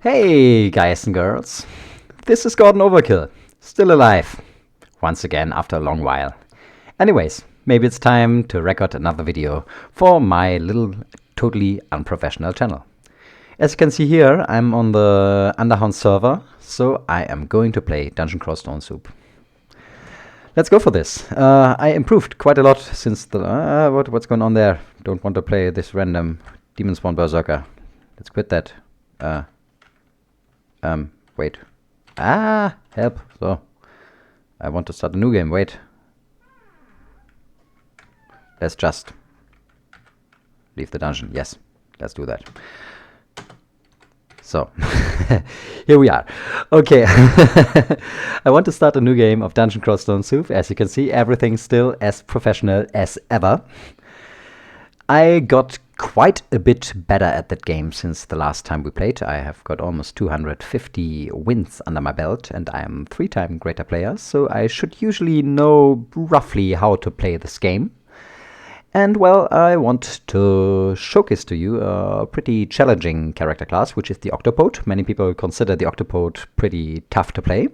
Hey guys and girls, this is Gordon Overkill, still alive, once again after a long while. Anyways, maybe it's time to record another video for my little totally unprofessional channel. As you can see here, I'm on the Underhound server, so I am going to play Dungeon Crawl Stone Soup. Let's go for this. I improved quite a lot since the... what's going on there? Don't want to play this random Demon Spawn Berserker. Let's quit that. Wait. Help. So, I want to start a new game. Wait. Let's just leave the dungeon. Yes, let's do that. So, here we are. Okay. I want to start a new game of Dungeon Crawl Stone Soup. As you can see, everything's still as professional as ever. I got quite a bit better at that game since the last time we played. I have got almost 250 wins under my belt, and I am 3-time greater player, so I should usually know roughly how to play this game. And well, I want to showcase to you a pretty challenging character class, which is the Octopode. Many people consider the Octopode pretty tough to play.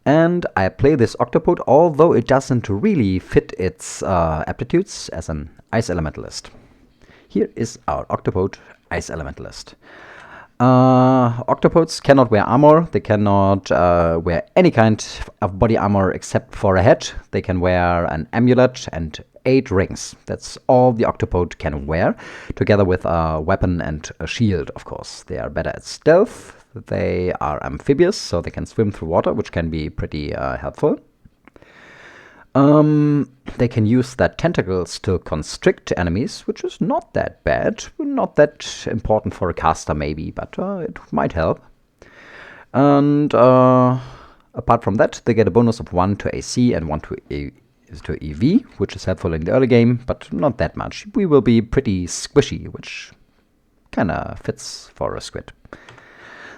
And I play this Octopode, although it doesn't really fit its aptitudes as an Ice Elementalist. Here is our Octopode Ice Elementalist. Octopodes cannot wear armor. They cannot wear any kind of body armor except for a head. They can wear an amulet and 8 rings. That's all the Octopode can wear, together with a weapon and a shield, of course. They are better at stealth. They are amphibious, so they can swim through water, which can be pretty helpful. They can use their tentacles to constrict enemies, which is not that bad. Not that important for a caster, maybe, but it might help. And apart from that, they get a bonus of 1 to AC and 1 to EV, which is helpful in the early game, but not that much. We will be pretty squishy, which kind of fits for a squid.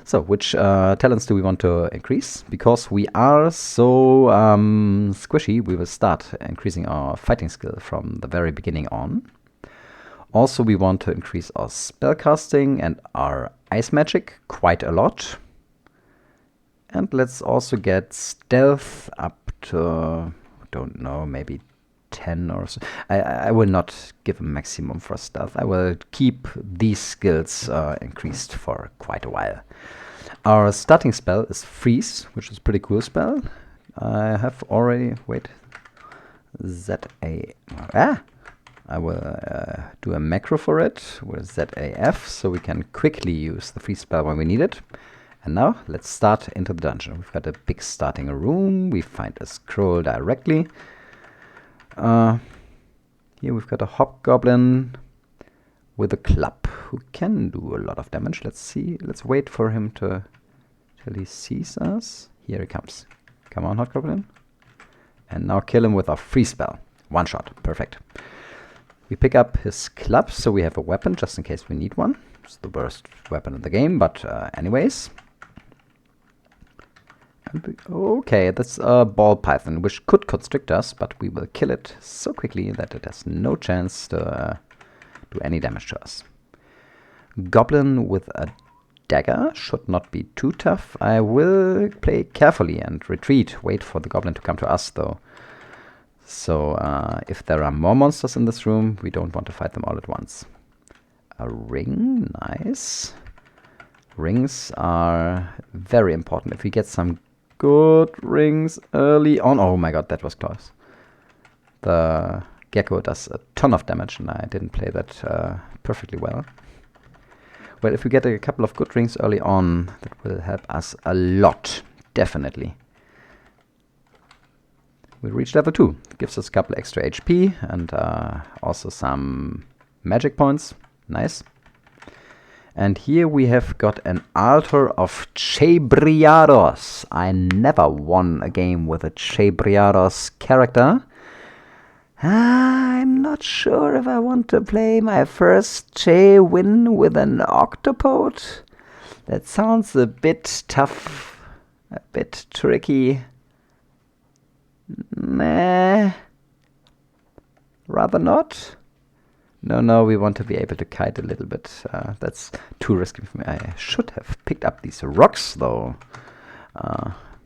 So, which talents do we want to increase? Because we are so squishy, we will start increasing our fighting skill from the very beginning on. Also, we want to increase our spellcasting and our ice magic quite a lot. And let's also get stealth up to, don't know, maybe 10 or so. I will not give a maximum for stealth. I will keep these skills increased for quite a while. Our starting spell is Freeze, which is a pretty cool spell. I have already, wait, I will do a macro for it with ZAF, so we can quickly use the freeze spell when we need it. And now let's start into the dungeon. We've got a big starting room. We find a scroll directly. Here we've got a hobgoblin with a club who can do a lot of damage. Let's see. Let's wait for him till he sees us. Here he comes. Come on, hobgoblin. And now kill him with our free spell. One shot. Perfect. We pick up his club, so we have a weapon just in case we need one. It's the worst weapon in the game, but anyways. Okay, that's a ball python, which could constrict us, but we will kill it so quickly that it has no chance to do any damage to us. Goblin with a dagger should not be too tough. I will play carefully and retreat. Wait for the goblin to come to us, though. So if there are more monsters in this room, we don't want to fight them all at once. A ring, nice. Rings are very important. If we get some good rings early on. Oh my god, that was close. The gecko does a ton of damage, and I didn't play that perfectly well. Well, if we get a couple of good rings early on, that will help us a lot, definitely. We reach level 2. It gives us a couple extra HP and also some magic points. Nice. And here we have got an altar of Chebriados. I never won a game with a Chebriados character. I'm not sure if I want to play my first Che win with an Octopode. That sounds a bit tough, a bit tricky. Nah, rather not. No, we want to be able to kite a little bit. That's too risky for me. I should have picked up these rocks, though,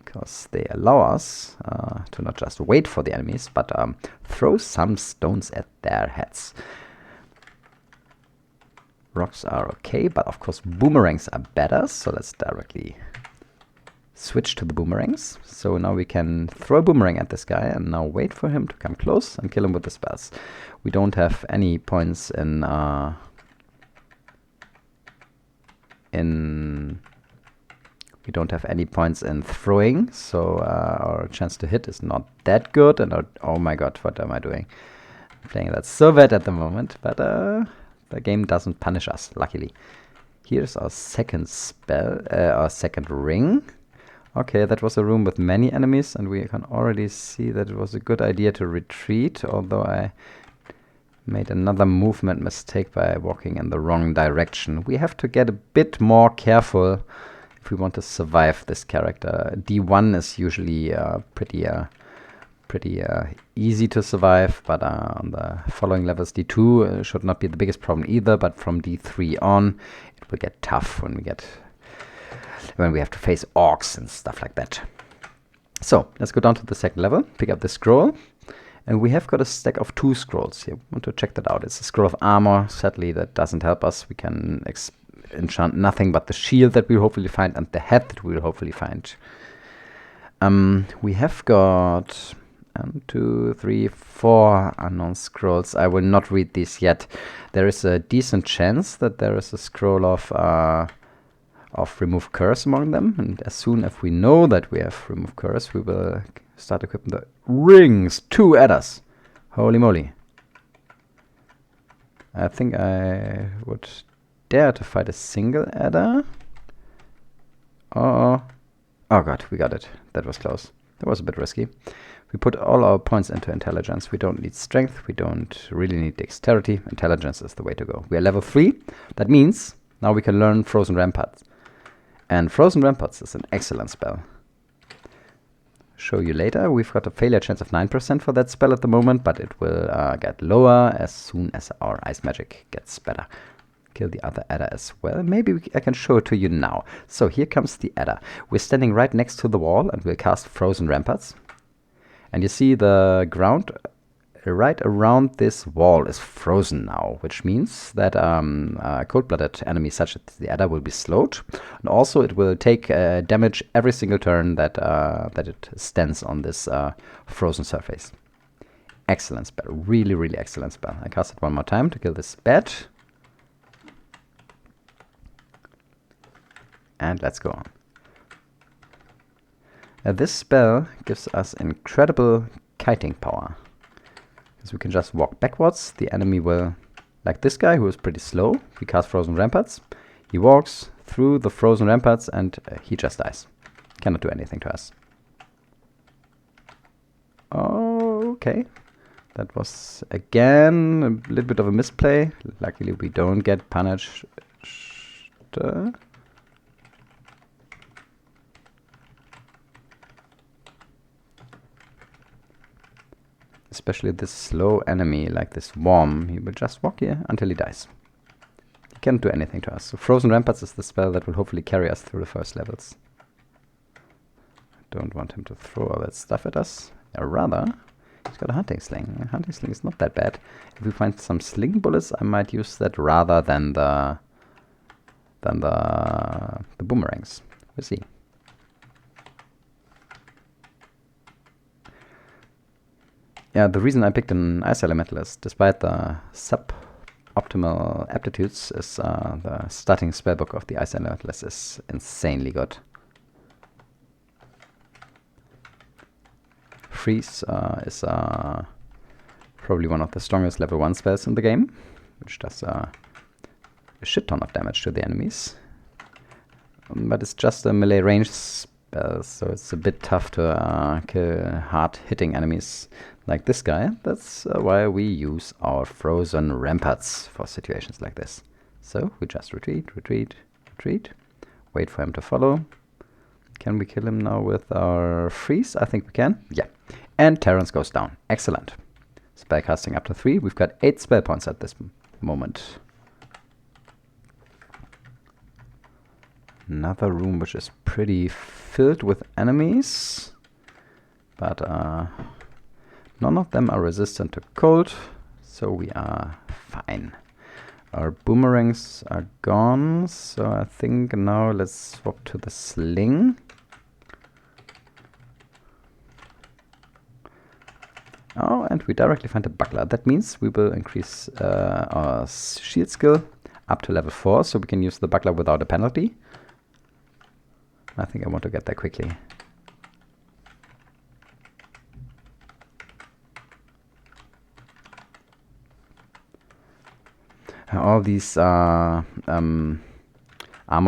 because they allow us to not just wait for the enemies, but throw some stones at their heads. Rocks are okay, but of course boomerangs are better, so let's directly switch to the boomerangs. So now we can throw a boomerang at this guy and now wait for him to come close and kill him with the spells. We don't have any points in we don't have any points in throwing, so our chance to hit is not that good. And oh my god, what am I doing? I'm playing that so bad at the moment, but the game doesn't punish us, luckily. Here's our second spell, our second ring. Okay, that was a room with many enemies, and we can already see that it was a good idea to retreat, although I made another movement mistake by walking in the wrong direction. We have to get a bit more careful if we want to survive this character. D1 is usually pretty easy to survive, but on the following levels, D2 should not be the biggest problem either, but from D3 on, it will get tough when we have to face orcs and stuff like that. So, let's go down to the second level, pick up the scroll, and we have got a stack of 2 scrolls here. We want to check that out. It's a scroll of armor. Sadly, that doesn't help us. We can enchant nothing but the shield that we'll hopefully find and the head that we'll hopefully find. We have got 1, 2, 3, 4 unknown scrolls. I will not read these yet. There is a decent chance that there is a scroll of remove curse among them, and as soon as we know that we have remove curse, we will start equipping the rings. 2 adders. Holy moly. I think I would dare to fight a single adder. Oh god, we got it. That was close. That was a bit risky. We put all our points into intelligence. We don't need strength. We don't really need dexterity. Intelligence is the way to go. We are level 3. That means now we can learn Frozen Ramparts. And Frozen Ramparts is an excellent spell. Show you later. We've got a failure chance of 9% for that spell at the moment, but it will get lower as soon as our ice magic gets better. Kill the other adder as well. Maybe I can show it to you now. So here comes the adder. We're standing right next to the wall and we'll cast Frozen Ramparts. And you see the ground right around this wall is frozen now, which means that cold-blooded enemies such as the adder will be slowed, and also it will take damage every single turn that it stands on this frozen surface. Excellent spell, really, really excellent spell. I cast it one more time to kill this bat, and let's go on. This spell gives us incredible kiting power. So we can just walk backwards. The enemy will, like this guy who is pretty slow, we cast Frozen Ramparts. He walks through the Frozen Ramparts and he just dies. Cannot do anything to us. Okay. That was again a little bit of a misplay. Luckily we don't get punished. Especially this slow enemy, like this worm, he will just walk here until he dies. He can't do anything to us. So Frozen Ramparts is the spell that will hopefully carry us through the first levels. Don't want him to throw all that stuff at us. Rather, he's got a hunting sling. A hunting sling is not that bad. If we find some sling bullets, I might use that rather than the boomerangs. We'll see. Yeah, the reason I picked an Ice Elementalist, despite the sub-optimal aptitudes, is the starting spellbook of the Ice Elementalist is insanely good. Freeze is probably one of the strongest level 1 spells in the game, which does a shit ton of damage to the enemies. But it's just a melee range spell, so it's a bit tough to kill hard-hitting enemies like this guy. That's why we use our Frozen Ramparts for situations like this. So we just retreat, retreat, retreat. Wait for him to follow. Can we kill him now with our freeze? I think we can. Yeah. And Terrence goes down. Excellent. Spellcasting up to 3. We've got 8 spell points at this moment. Another room which is pretty filled with enemies, but none of them are resistant to cold, so we are fine. Our boomerangs are gone, so I think now let's swap to the sling. Oh, and we directly find a buckler. That means we will increase our shield skill up to level 4, so we can use the buckler without a penalty. I think I want to get there quickly. All these armor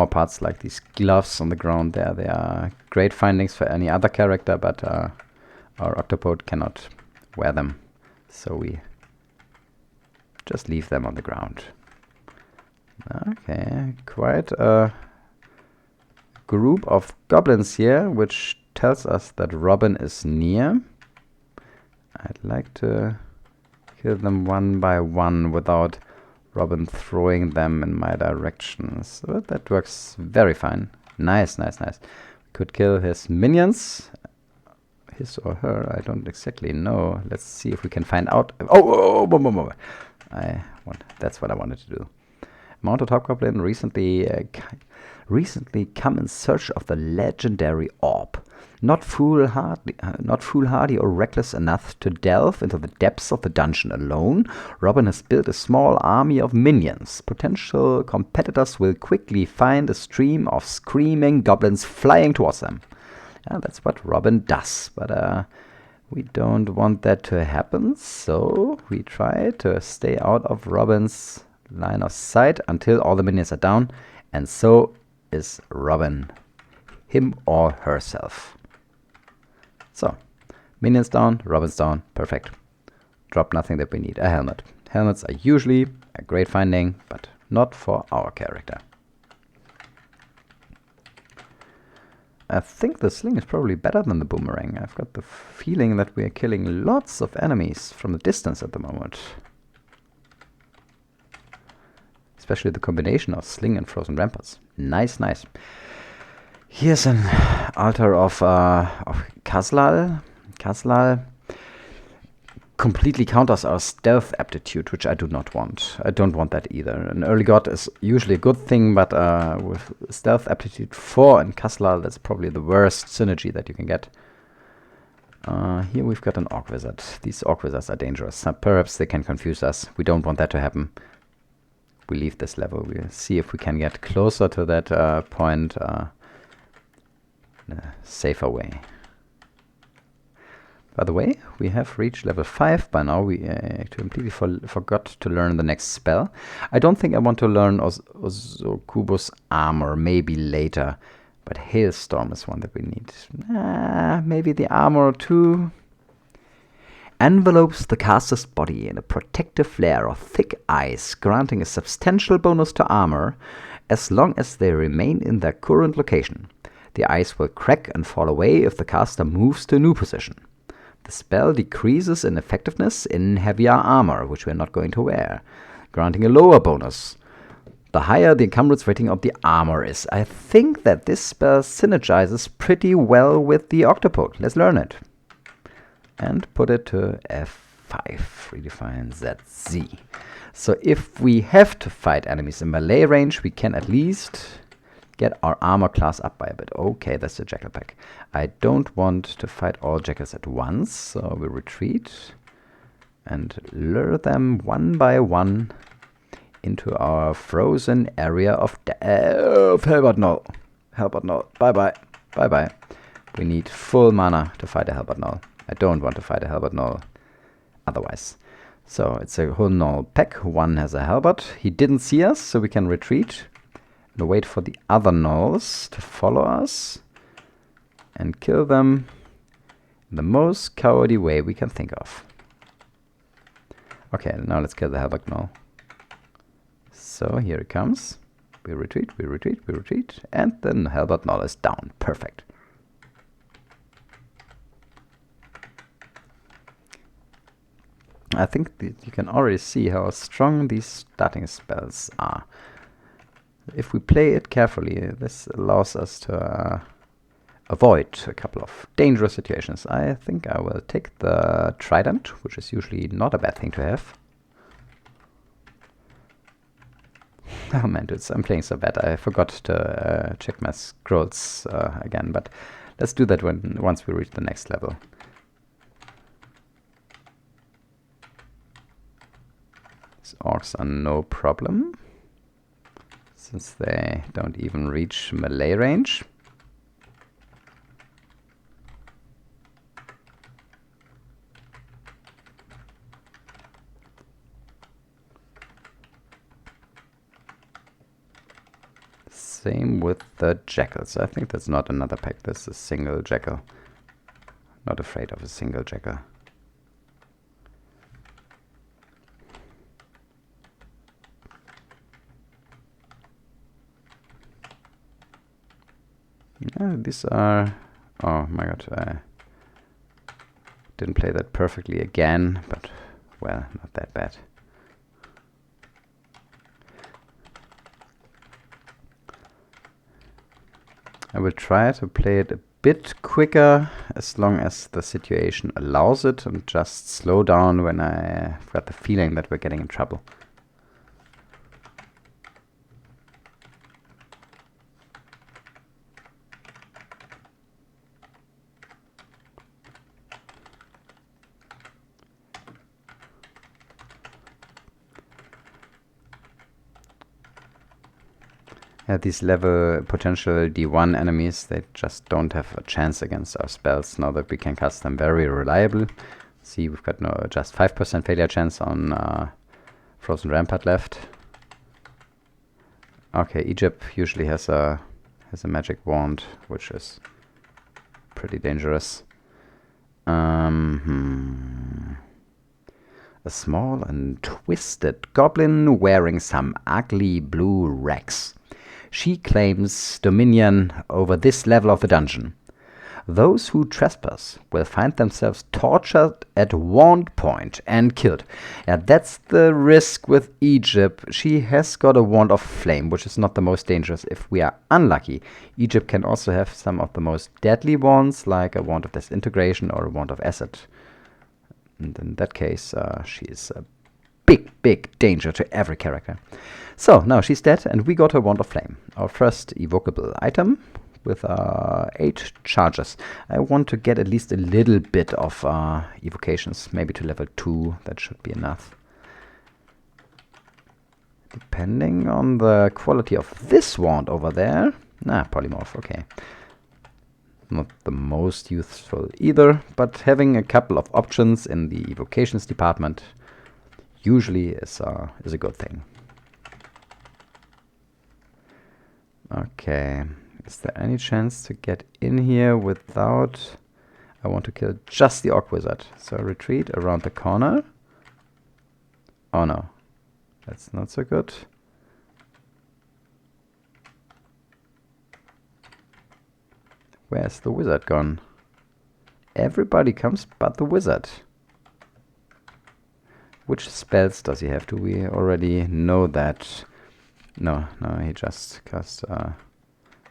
parts, like these gloves on the ground there, they are great findings for any other character, but our Octopode cannot wear them, so we just leave them on the ground. Okay, quite a group of goblins here, which tells us that Robin is near. I'd like to kill them one by one without Robin throwing them in my direction. So that works very fine. Nice, nice, nice. Could kill his minions. His or her, I don't exactly know. Let's see if we can find out. Oh, that's what I wanted to do. Mounted Hobgoblin recently come in search of the legendary orb. Not foolhardy or reckless enough to delve into the depths of the dungeon alone, Robin has built a small army of minions. Potential competitors will quickly find a stream of screaming goblins flying towards them. Yeah, that's what Robin does, but we don't want that to happen, so we try to stay out of Robin's line of sight until all the minions are down, and so is Robin, him or herself. So, minions down, Robin's down, perfect. Drop nothing that we need, a helmet. Helmets are usually a great finding, but not for our character. I think the sling is probably better than the boomerang. I've got the feeling that we are killing lots of enemies from the distance at the moment. Especially the combination of sling and frozen ramparts. Nice, nice. Here's an altar of Kazlal. Kazlal completely counters our stealth aptitude, which I do not want. I don't want that either. An early god is usually a good thing, but with stealth aptitude 4 in Kazlal, that's probably the worst synergy that you can get. Here we've got an Orc Wizard. These Orc Wizards are dangerous. Perhaps they can confuse us. We don't want that to happen. We leave this level. We'll see if we can get closer to that point in a safer way. By the way, we have reached level 5 by now. We completely forgot to learn the next spell. I don't think I want to learn Ozokubo's armor, maybe later. But Hailstorm is one that we need. Maybe the armor too. Envelopes the caster's body in a protective layer of thick ice, granting a substantial bonus to armor as long as they remain in their current location. The ice will crack and fall away if the caster moves to a new position. The spell decreases in effectiveness in heavier armor, which we're not going to wear, granting a lower bonus the higher the encumbrance rating of the armor is. I think that this spell synergizes pretty well with the Octopode. Let's learn it. And put it to F5. Redefine ZZ. So if we have to fight enemies in melee range, we can at least get our armor class up by a bit. Okay, that's the Jackal pack. I don't want to fight all Jackals at once, so we retreat and lure them one by one into our frozen area of Halberd Null. Halberd Null. Bye-bye. Bye-bye. We need full mana to fight a Halberd Null. I don't want to fight a Halberd Null otherwise. So it's a whole Null pack. One has a Halberd. He didn't see us, so we can retreat and wait for the other Nulls to follow us and kill them in the most cowardly way we can think of. Okay, now let's kill the Halberd Null. So here it comes. We retreat, we retreat, we retreat, and then Halberd Null is down. Perfect. I think you can already see how strong these starting spells are. If we play it carefully, this allows us to avoid a couple of dangerous situations. I think I will take the trident, which is usually not a bad thing to have. Oh man, dudes, I'm playing so bad. I forgot to check my scrolls again, but let's do that once we reach the next level. These orcs are no problem, since they don't even reach melee range. Same with the jackals. I think that's not another pack, this is a single jackal. Not afraid of a single jackal. Yeah, these are... Oh my god, I didn't play that perfectly again, but well, not that bad. I will try to play it a bit quicker as long as the situation allows it, and just slow down when I've got the feeling that we're getting in trouble. Yeah, these level potential D1 enemies, they just don't have a chance against our spells now that we can cast them very reliable. See, we've got just 5% failure chance on Frozen Rampart left. Okay, Egypt usually has a magic wand, which is pretty dangerous. A small and twisted goblin wearing some ugly blue rags. She claims dominion over this level of the dungeon. Those who trespass will find themselves tortured at wand point and killed. Yeah, that's the risk with Egypt. She has got a wand of flame, which is not the most dangerous. If we are unlucky, Egypt can also have some of the most deadly wands, like a wand of disintegration or a wand of acid. And in that case, she is a big danger to every character. So now she's dead, and we got her Wand of Flame, our first evocable item with 8 charges. I want to get at least a little bit of evocations, maybe to level 2. That should be enough. Depending on the quality of this wand over there. Polymorph, okay. Not the most useful either, but having a couple of options in the evocations department usually is a good thing. Okay, is there any chance to get in here without... I want to kill just the Orc Wizard. So retreat around the corner. Oh no, that's not so good. Where's the wizard gone? Everybody comes but the wizard. Which spells does he have? Do we already know that? No, he just casts a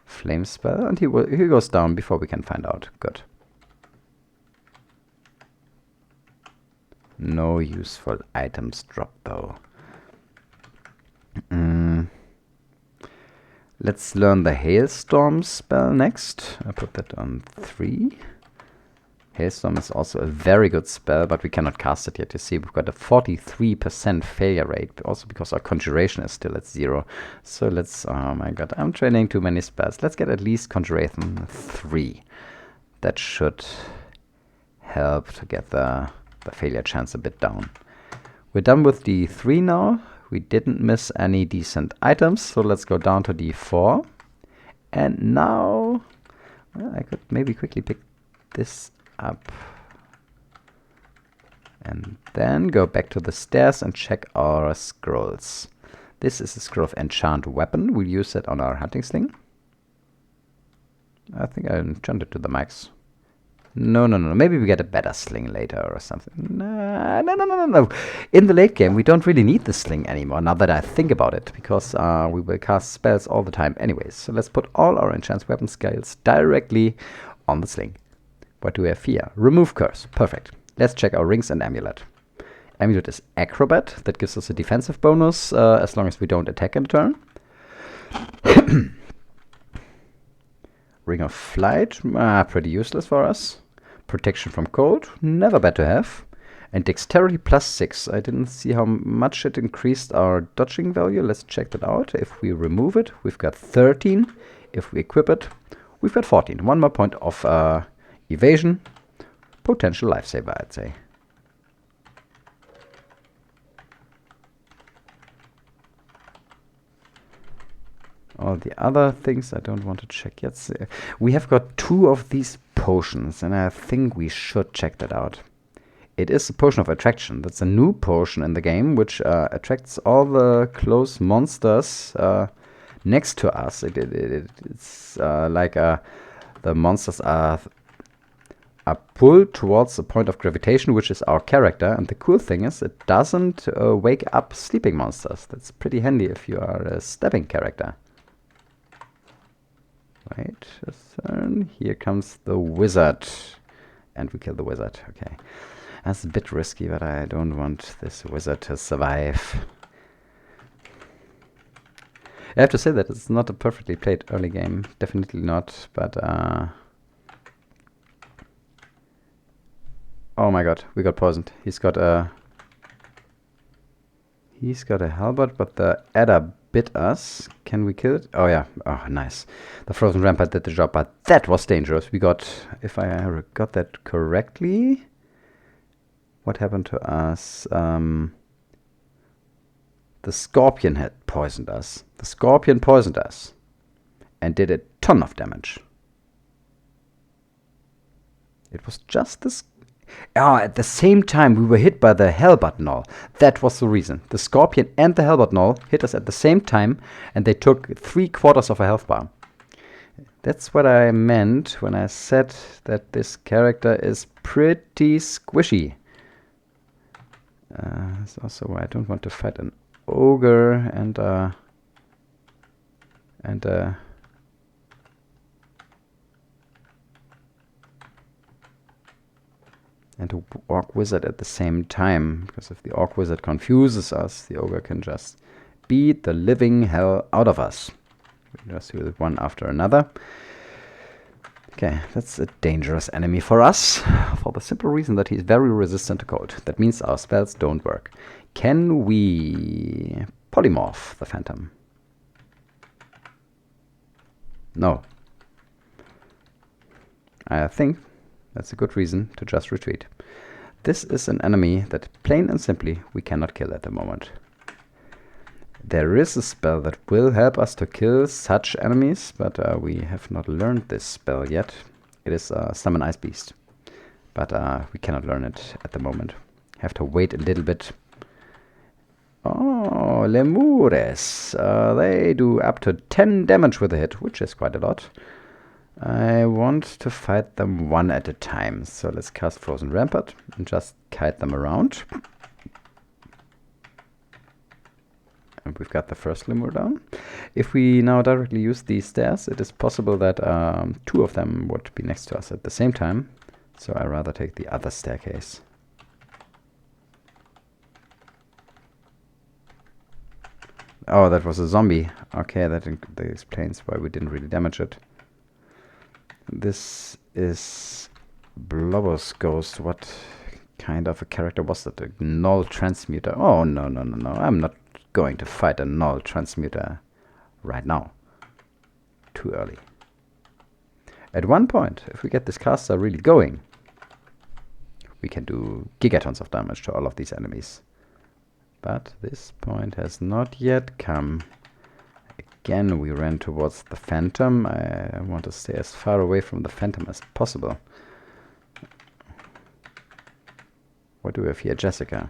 flame spell, and he goes down before we can find out. Good. No useful items dropped though. Let's learn the Hailstorm spell next. I put that on 3. Hailstorm is also a very good spell, but we cannot cast it yet. You see, we've got a 43% failure rate, also because our Conjuration is still at 0. So let's... Oh my god, I'm training too many spells. Let's get at least Conjuration 3. That should help to get the failure chance a bit down. We're done with D3 now. We didn't miss any decent items, so let's go down to D4. And now... Well, I could maybe quickly pick this up and then go back to the stairs and check our scrolls. This is a scroll of enchant weapon. We'll use it on our hunting sling. I think I enchanted to the max. No. Maybe we get a better sling later or something. No. In the late game, we don't really need the sling anymore, now that I think about it, because we will cast spells all the time anyways. So let's put all our enchant weapon skills directly on the sling. What do we have here? Remove curse. Perfect. Let's check our rings and amulet. Amulet is acrobat. That gives us a defensive bonus as long as we don't attack in turn. Ring of Flight, pretty useless for us. Protection from cold, never bad to have. And dexterity +6. I didn't see how much it increased our dodging value. Let's check that out. If we remove it, we've got 13. If we equip it, we've got 14. One more point of evasion. Potential lifesaver, I'd say. All the other things I don't want to check yet. We have got 2 of these potions, and I think we should check that out. It is a potion of attraction. That's a new potion in the game, which attracts all the close monsters next to us. It's like the monsters are pulled towards the point of gravitation, which is our character. And the cool thing is it doesn't wake up sleeping monsters. That's pretty handy if you are a stabbing character. Wait a turn. Here comes the wizard. And we kill the wizard. Okay. That's a bit risky, but I don't want this wizard to survive. I have to say that it's not a perfectly played early game. Definitely not, but oh my god, we got poisoned. He's got a halberd, but the adder bit us. Can we kill it? Oh yeah. Oh, nice. The frozen rampart did the job, but that was dangerous. We got, if I got that correctly, what happened to us? The scorpion had poisoned us. The scorpion poisoned us and did a ton of damage. It was just this. At the same time, we were hit by the Hellbat Gnoll. That was the reason. The Scorpion and the Hellbat Gnoll hit us at the same time, and they took 3/4 of a health bar. That's what I meant when I said that this character is pretty squishy. That's also why I don't want to fight an ogre and a orc wizard at the same time, because if the orc wizard confuses us, the ogre can just beat the living hell out of us. We just do it one after another. Okay, that's a dangerous enemy for us, for the simple reason that he's very resistant to cold. That means our spells don't work. Can we polymorph the phantom? No. I think that's a good reason to just retreat. This is an enemy that, plain and simply, we cannot kill at the moment. There is a spell that will help us to kill such enemies, but we have not learned this spell yet. It is Summon Ice Beast, but we cannot learn it at the moment. Have to wait a little bit. Oh, lemures. They do up to 10 damage with a hit, which is quite a lot. I want to fight them one at a time. So let's cast Frozen Rampart and just kite them around. And we've got the first lemur down. If we now directly use these stairs, it is possible that 2 of them would be next to us at the same time. So I rather take the other staircase. Oh, that was a zombie. Okay, that explains why we didn't really damage it. This is Blobber's Ghost. What kind of a character was that? A null transmuter? Oh, no. I'm not going to fight a null transmuter right now. Too early. At one point, if we get this caster really going, we can do gigatons of damage to all of these enemies. But this point has not yet come. Again, we ran towards the phantom. I want to stay as far away from the phantom as possible. What do we have here? Jessica.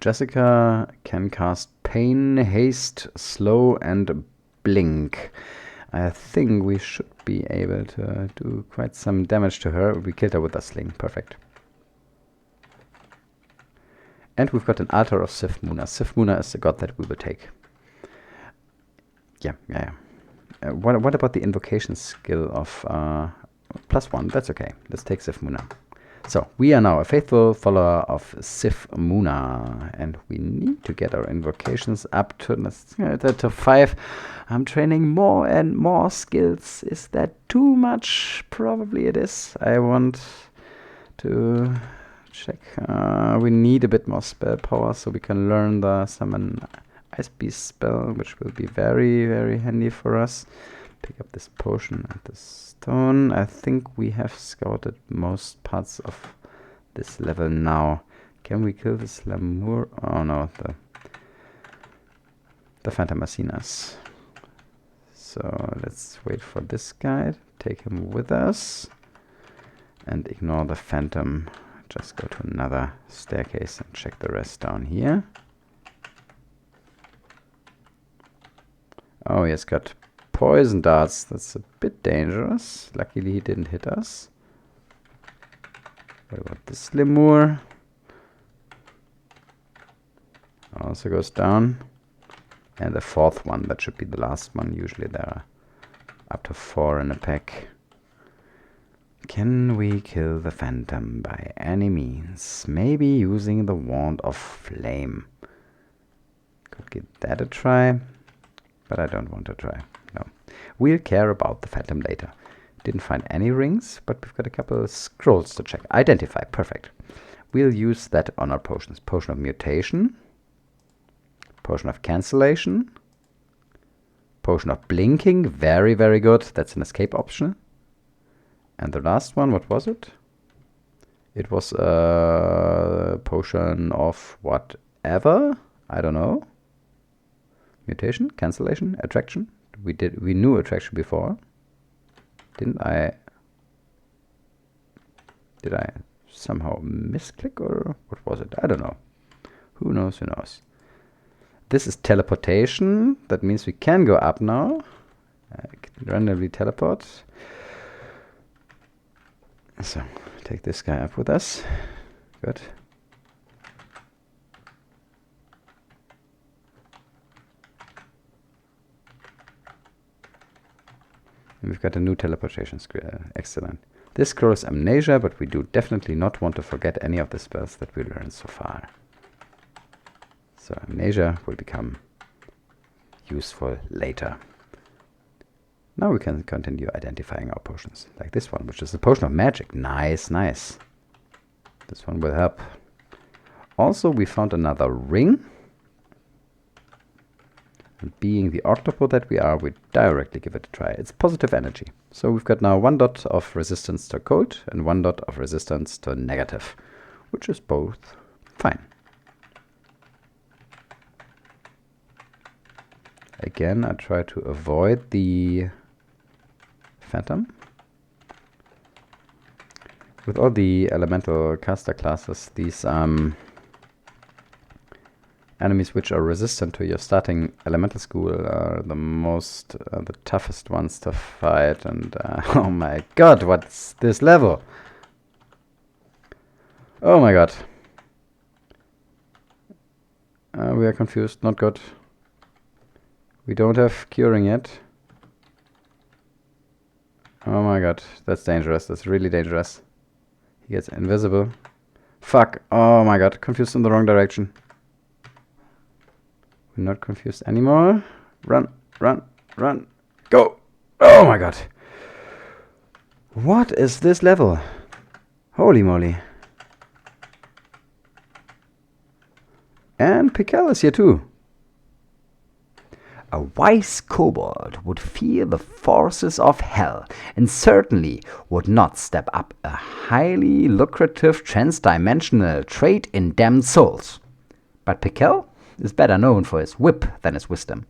Jessica can cast Pain, Haste, Slow, and Blink. I think we should be able to do quite some damage to her. We killed her with a sling. Perfect. And we've got an altar of Sif Muna. Sif Muna is the god that we will take. Yeah. What about the invocation skill of +1? That's okay. Let's take Sif Muna. So, we are now a faithful follower of Sif Muna, and we need to get our invocations up to 5. I'm training more and more skills. Is that too much? Probably it is. I want to check. We need a bit more spell power so we can learn the summon Ice Beast spell, which will be very, very handy for us. Pick up this potion and this stone. I think we have scouted most parts of this level now. Can we kill this Lemur? Oh no, the Phantomasinas. So let's wait for this guy. Take him with us. And ignore the Phantom. Just go to another staircase and check the rest down here. Oh, he has got poison darts. That's a bit dangerous. Luckily he didn't hit us. What about this Lemur? Also goes down. And the 4th one, that should be the last one. Usually there are up to 4 in a pack. Can we kill the Phantom by any means? Maybe using the Wand of Flame. Could give that a try. But I don't want to try. No. We'll care about the Phantom later. Didn't find any rings, but we've got a couple of scrolls to check. Identify. Perfect. We'll use that on our potions. Potion of Mutation. Potion of Cancellation. Potion of Blinking. Very, very good. That's an escape option. And the last one, what was it? It was a potion of whatever. I don't know. Mutation, cancellation, attraction. We knew attraction before. Didn't I? Did I somehow misclick or what was it? I don't know. Who knows, who knows. This is teleportation. That means we can go up now. I can randomly teleport. So, take this guy up with us. Good. And we've got a new teleportation scroll. Excellent. This scroll is amnesia, but we do definitely not want to forget any of the spells that we learned so far. So amnesia will become useful later. Now we can continue identifying our potions, like this one, which is a potion of magic. Nice, nice. This one will help. Also, we found another ring. And being the octopode that we are, we directly give it a try. It's positive energy. So we've got now 1 dot of resistance to cold and 1 dot of resistance to negative, which is both fine. Again, I try to avoid the Phantom. With all the elemental caster classes, these enemies which are resistant to your starting elemental school are the toughest ones to fight. And oh my god, what's this level? Oh my god. We are confused, not good. We don't have curing yet. Oh my god, that's dangerous, that's really dangerous. He gets invisible. Fuck, oh my god, confused in the wrong direction. We're not confused anymore. Run, run, run, go! Oh my god. What is this level? Holy moly. And Pikel is here too. A wise kobold would fear the forces of hell and certainly would not step up a highly lucrative transdimensional trade in damned souls. But Pikel is better known for his whip than his wisdom,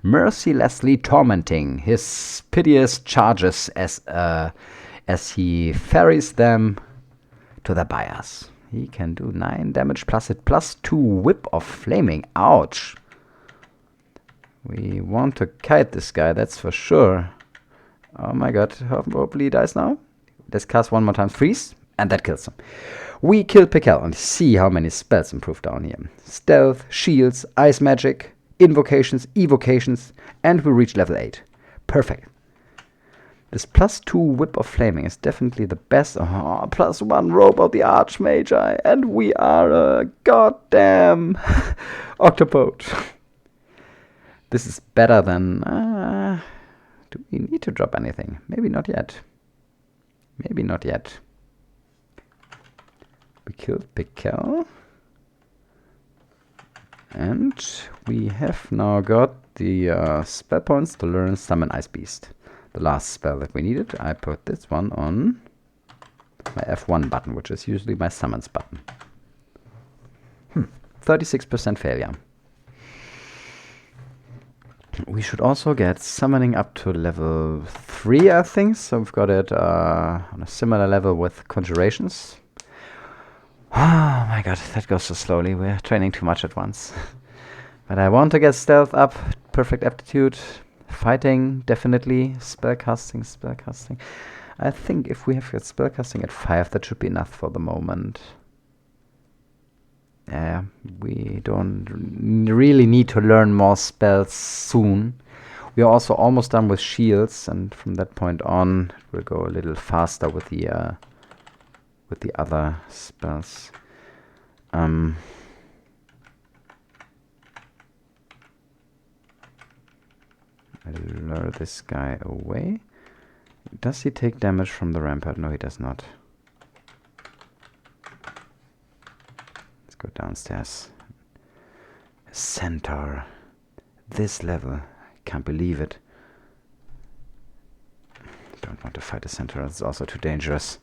mercilessly tormenting his piteous charges as he ferries them to their buyers. He can do 9 damage plus it plus 2 whip of flaming. Ouch. We want to kite this guy, that's for sure. Oh my god, hopefully he dies now. Let's cast one more time, freeze, and that kills him. We kill Pikel and see how many spells improve down here. Stealth, shields, ice magic, invocations, evocations, and we reach level 8. Perfect. This +2 Whip of Flaming is definitely the best. Oh, +1 Robe of the Archmagi, and we are a goddamn Octopode. This is better than... do we need to drop anything? Maybe not yet. Maybe not yet. We killed Pikel. And we have now got the spell points to learn Summon Ice Beast. The last spell that we needed. I put this one on my F1 button, which is usually my summons button. 36% failure. We should also get summoning up to level 3, I think. So we've got it on a similar level with conjurations. Oh my god, that goes so slowly. We're training too much at once. But I want to get stealth up, perfect aptitude, fighting, definitely, spellcasting. I think if we have got spellcasting at 5, that should be enough for the moment. Yeah, we don't really need to learn more spells soon. We are also almost done with shields, and from that point on, it will go a little faster with the other spells. I lure this guy away. Does he take damage from the rampart? No, he does not. Let's go downstairs. A centaur. This level. I can't believe it. Don't want to fight a centaur. It's also too dangerous.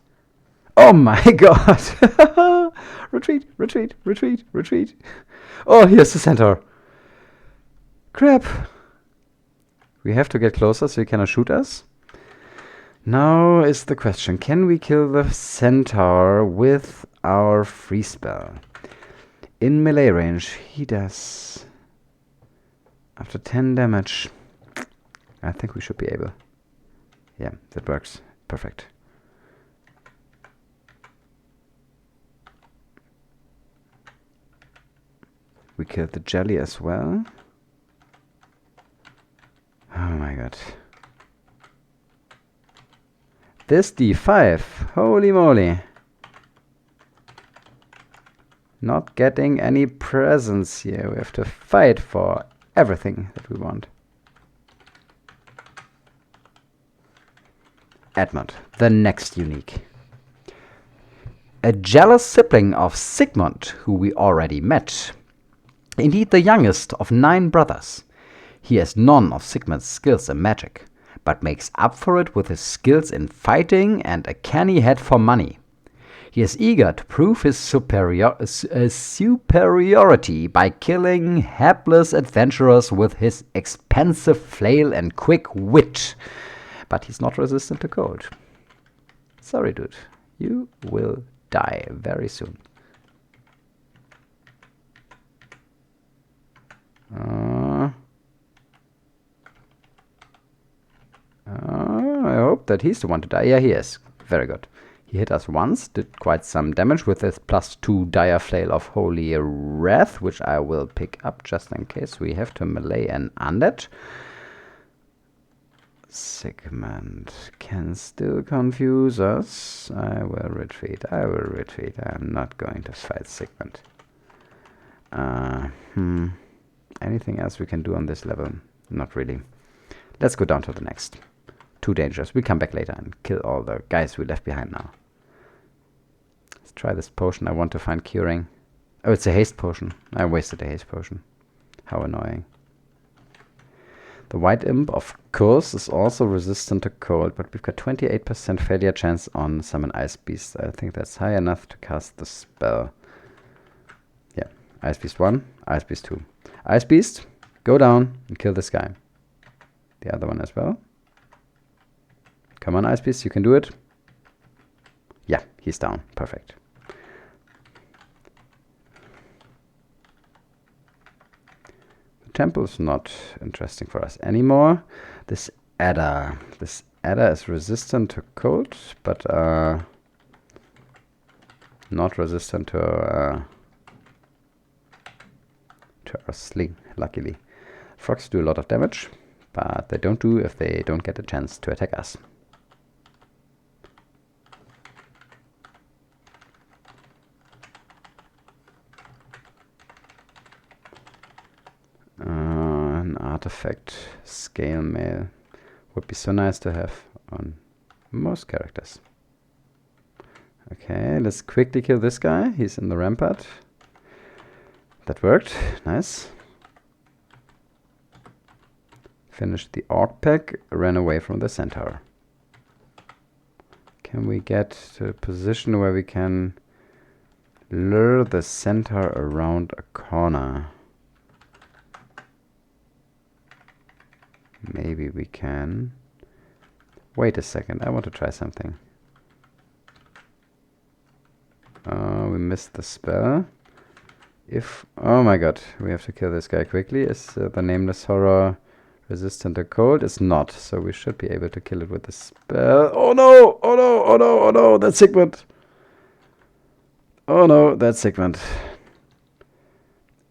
Oh my god! Retreat, retreat, retreat, retreat. Oh, here's the centaur. Crap. We have to get closer so he cannot shoot us. Now is the question, can we kill the centaur with our free spell? In melee range, he does. After 10 damage, I think we should be able. Yeah, that works. Perfect. We killed the jelly as well. Oh my god. This D5, holy moly. Not getting any presents here. We have to fight for everything that we want. Edmund, the next unique. A jealous sibling of Sigmund, who we already met. Indeed the youngest of 9 brothers. He has none of Sigmund's skills in magic, but makes up for it with his skills in fighting and a canny head for money. He is eager to prove his superiority by killing hapless adventurers with his expensive flail and quick wit. But he's not resistant to cold. Sorry, dude. You will die very soon. I hope that he's the one to die. Yeah, he is. Very good. He hit us once, did quite some damage with his +2 dire flail of holy wrath, which I will pick up just in case we have to melee an undead. Sigmund can still confuse us. I will retreat. I will retreat. I'm not going to fight Sigmund. Anything else we can do on this level? Not really. Let's go down to the next. Too dangerous. We come back later and kill all the guys we left behind now. Let's try this potion. I want to find curing. Oh, it's a haste potion. I wasted a haste potion. How annoying. The white imp, of course, is also resistant to cold, but we've got 28% failure chance on summon Ice Beast. I think that's high enough to cast the spell. Yeah. Ice Beast 1, Ice Beast 2. Ice Beast, go down and kill this guy. The other one as well. Come on, Ice Beast, you can do it. Yeah, he's down. Perfect. The temple's not interesting for us anymore. This adder is resistant to cold, but not resistant to our sling, luckily. Frogs do a lot of damage, but they don't do if they don't get a chance to attack us. An artifact scale mail would be so nice to have on most characters. Okay, let's quickly kill this guy. He's in the rampart. That worked. Nice. Finished the orc pack, ran away from the centaur. Can we get to a position where we can lure the centaur around a corner? Maybe we can. Wait a second, I want to try something. We missed the spell. Oh my god, we have to kill this guy quickly. Is the Nameless Horror resistant to cold? It's not, so we should be able to kill it with the spell. Oh no! Oh no! Oh no! Oh no! That's Sigmund! Oh no, that's Sigmund.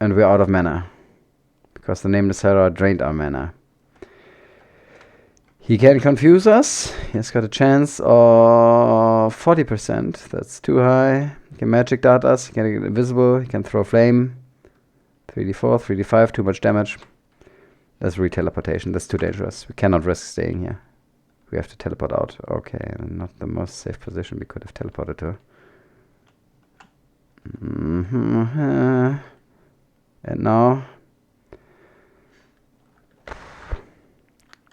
And we're out of mana. Because the Nameless Horror drained our mana. He can confuse us. He's got a chance of 40%. That's too high. He can magic dart us. He can get invisible. He can throw flame. 3d4, 3d5, too much damage. That's re-teleportation. That's too dangerous. We cannot risk staying here. We have to teleport out. Okay, not the most safe position we could have teleported to. And now...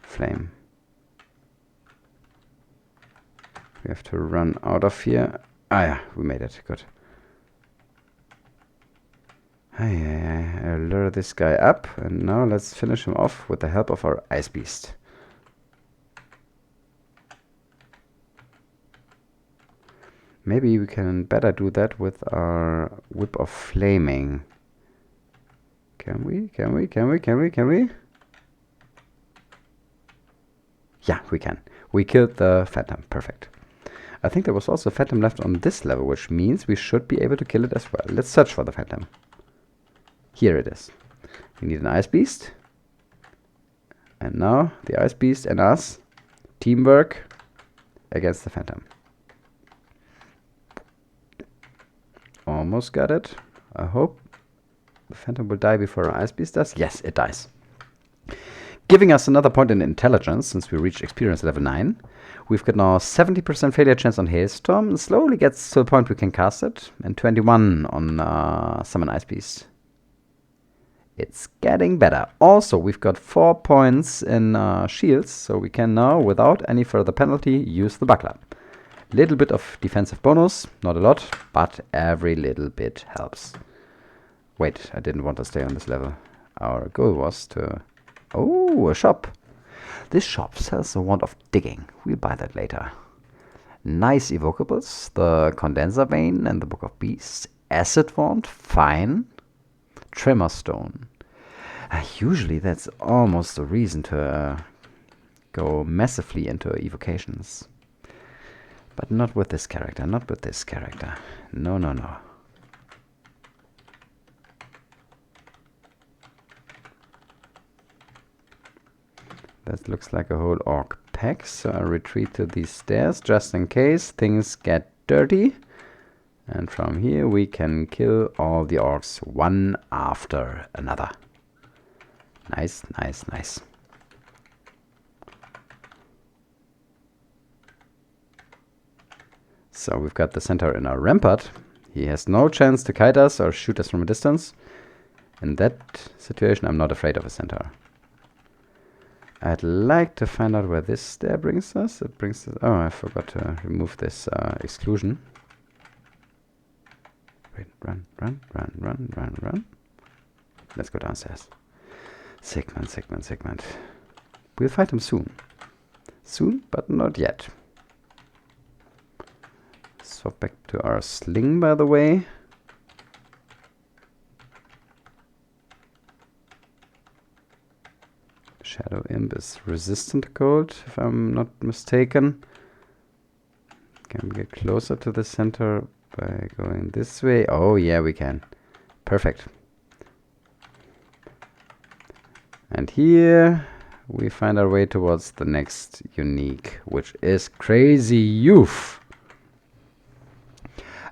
flame. We have to run out of here. Ah yeah, we made it. Good. I lure this guy up, and now let's finish him off with the help of our Ice Beast. Maybe we can better do that with our Whip of Flaming. Can we? Can we? Can we? Can we? Can we? Yeah, we can. We killed the Phantom. Perfect. I think there was also a Phantom left on this level, which means we should be able to kill it as well. Let's search for the Phantom. Here it is. We need an Ice Beast. And now the Ice Beast and us. Teamwork against the Phantom. Almost got it. I hope the Phantom will die before our Ice Beast does. Yes, it dies. Giving us another point in intelligence, since we reached experience level 9. We've got now 70% failure chance on Hailstorm. It slowly gets to the point we can cast it. And 21 on Summon Ice Beast. It's getting better. Also, we've got 4 points in shields. So we can now, without any further penalty, use the buckler. Little bit of defensive bonus. Not a lot, but every little bit helps. Wait, I didn't want to stay on this level. Our goal was to... Oh, a shop. This shop sells a wand of digging. We'll buy that later. Nice evocables. The condenser vein and the Book of Beasts. Acid wand, fine. Tremor stone. Usually that's almost a reason to go massively into evocations. But not with this character. Not with this character. No, no, no. That looks like a whole orc pack, so I retreat to these stairs just in case things get dirty. And from here we can kill all the orcs one after another. Nice, nice, nice. So we've got the centaur in our rampart. He has no chance to kite us or shoot us from a distance. In that situation, I'm not afraid of a centaur. I'd like to find out where this stair brings us. It brings us... Oh, I forgot to remove this exclusion. Wait, run, run, run, run, run, run. Let's go downstairs. Sigmund, Sigmund, Sigmund. We'll fight him soon. Soon, but not yet. Swap back to our sling, by the way. Shadow Imp is resistant to cold, if I'm not mistaken. Can we get closer to the center by going this way? Oh yeah, we can. Perfect. And here we find our way towards the next unique, which is Crazy Youth.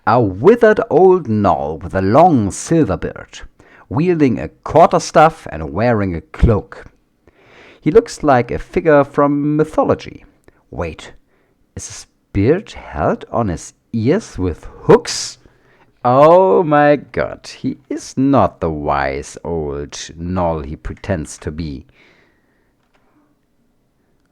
A withered old gnoll with a long silver beard, wielding a quarterstaff and wearing a cloak. He looks like a figure from mythology. Wait, is his beard held on his ears with hooks? Oh my god, he is not the wise old gnoll he pretends to be.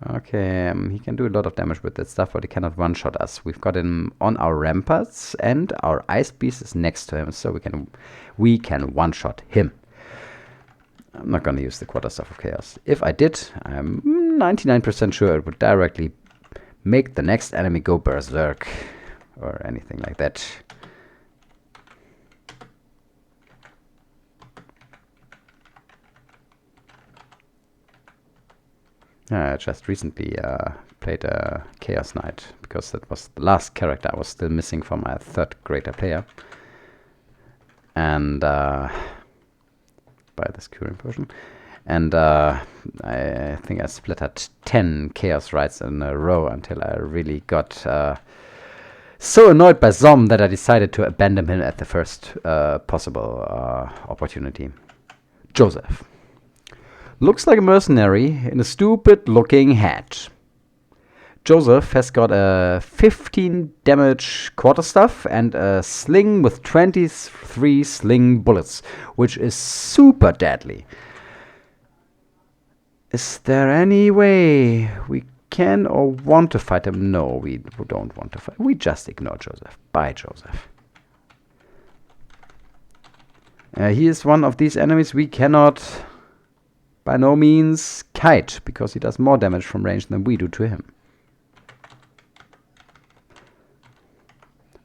Okay, he can do a lot of damage with that stuff, but he cannot one-shot us. We've got him on our ramparts, and our ice beast is next to him, so we can one-shot him. I'm not going to use the quarterstaff of chaos. If I did, I'm 99% sure it would directly make the next enemy go berserk or anything like that. I just recently played a Chaos Knight, because that was the last character I was still missing from my third greater player. And by this curing potion. And I think I splattered 10 Chaos Rites in a row until I really got so annoyed by Zom that I decided to abandon him at the first possible opportunity. Joseph. Looks like a mercenary in a stupid-looking hat. Joseph has got a 15 damage quarterstaff and a sling with 23 sling bullets, which is super deadly. Is there any way we can or want to fight him? No, we don't want to fight. We just ignore Joseph. Bye, Joseph. He is one of these enemies we cannot, by no means, kite, because he does more damage from range than we do to him.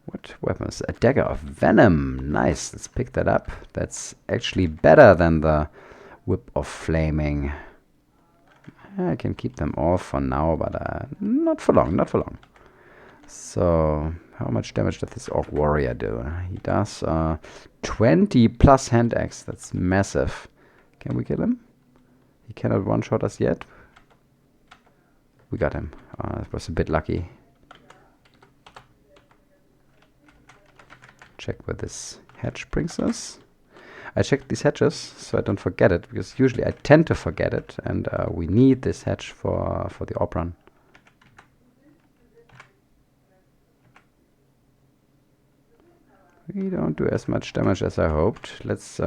What weapons? A dagger of venom. Nice, let's pick that up. That's actually better than the whip of flaming. I can keep them all for now, but not for long, not for long. So, how much damage does this Orc Warrior do? He does 20 plus hand axe. That's massive. Can we kill him? He cannot one-shot us yet. We got him. That was a bit lucky. Check where this hatch brings us. I checked these hatches so I don't forget it, because usually I tend to forget it, and we need this hatch for the orb run. We don't do as much damage as I hoped. Let's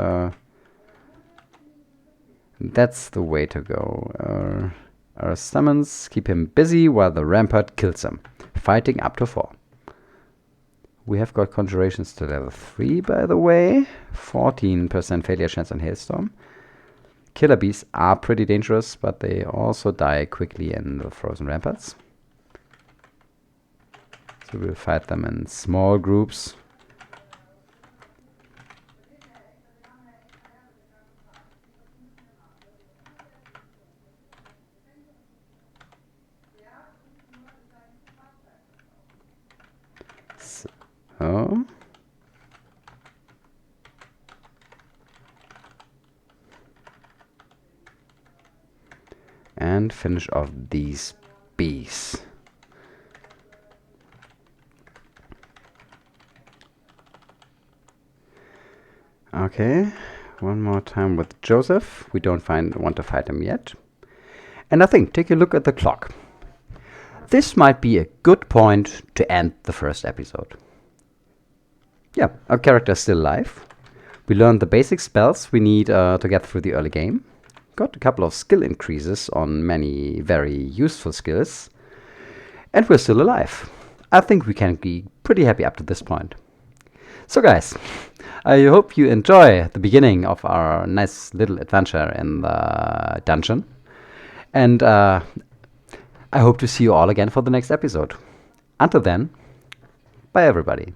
that's the way to go. Our summons keep him busy while the rampart kills him, fighting up to 4. We have got conjurations to level 3, by the way. 14% failure chance on Hailstorm. Killer bees are pretty dangerous, but they also die quickly in the frozen ramparts. So we'll fight them in small groups. So. And finish off these bees. Okay, one more time with Joseph. We don't want to fight him yet. And I think, take a look at the clock. This might be a good point to end the first episode. Yeah, our character is still alive. We learned the basic spells we need to get through the early game. Got a couple of skill increases on many very useful skills. And we're still alive. I think we can be pretty happy up to this point. So guys, I hope you enjoy the beginning of our nice little adventure in the dungeon. And I hope to see you all again for the next episode. Until then, bye everybody.